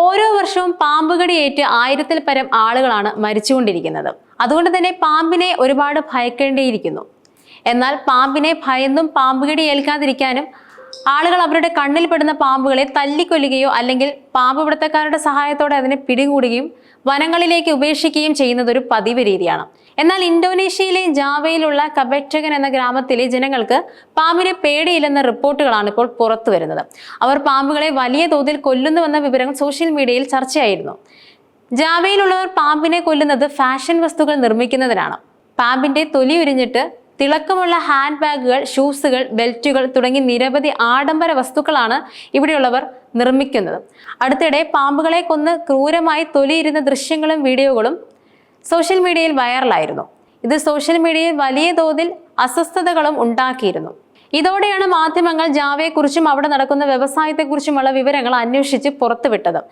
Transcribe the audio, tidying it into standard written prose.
ഓരോ വർഷവും പാമ്പുകടിയേറ്റ് 1000-ൽ പരം ആളുകളാണ് മരിച്ചുകൊണ്ടിരിക്കുന്നത്. അതുകൊണ്ട് തന്നെ പാമ്പിനെ ഒരുപാട് ഭയക്കേണ്ടിയിരിക്കുന്നു. എന്നാൽ പാമ്പിനെ ഭയന്നും പാമ്പുകടി ഏൽക്കാതിരിക്കാനും ആളുകൾ അവരുടെ കണ്ണിൽപ്പെടുന്ന പാമ്പുകളെ തല്ലിക്കൊല്ലുകയോ അല്ലെങ്കിൽ പാമ്പ് പിടുത്തക്കാരുടെ സഹായത്തോടെ അതിനെ പിടികൂടുകയും വനങ്ങളിലേക്ക് ഉപേക്ഷിക്കുകയും ചെയ്യുന്നത് ഒരു പതിവ് രീതിയാണ്. എന്നാൽ ഇന്തോനേഷ്യയിലെ ജാവയിലുള്ള കബറ്റഗൻ എന്ന ഗ്രാമത്തിലെ ജനങ്ങൾക്ക് പാമ്പിനെ പേടിയില്ലെന്ന റിപ്പോർട്ടുകളാണ് ഇപ്പോൾ പുറത്തു വരുന്നത്. അവർ പാമ്പുകളെ വലിയ തോതിൽ കൊല്ലുന്നുവെന്ന വിവരങ്ങൾ സോഷ്യൽ മീഡിയയിൽ ചർച്ചയായിരുന്നു. ജാവയിലുള്ളവർ പാമ്പിനെ കൊല്ലുന്നത് ഫാഷൻ വസ്തുക്കൾ നിർമ്മിക്കുന്നതിനാണ്. പാമ്പിന്റെ തൊലി ഉരിഞ്ഞിട്ട് തിളക്കമുള്ള ഹാൻഡ് ബാഗുകൾ, ഷൂസുകൾ, ബെൽറ്റുകൾ തുടങ്ങി നിരവധി ആഡംബര വസ്തുക്കളാണ് ഇവിടെയുള്ളവർ നിർമ്മിക്കുന്നത്. അടുത്തിടെ പാമ്പുകളെ കൊന്ന് ക്രൂരമായി തൊലിയിരുന്ന ദൃശ്യങ്ങളും വീഡിയോകളും സോഷ്യൽ മീഡിയയിൽ വൈറലായിരുന്നു. ഇത് സോഷ്യൽ മീഡിയയിൽ വലിയ തോതിൽ അസ്വസ്ഥതകളും ഉണ്ടാക്കിയിരുന്നു. ഇതോടെയാണ് മാധ്യമങ്ങൾ ജാവയെക്കുറിച്ചും അവിടെ നടക്കുന്ന വ്യവസായത്തെക്കുറിച്ചുമുള്ള വിവരങ്ങൾ അന്വേഷിച്ച് പുറത്തുവിട്ടത്.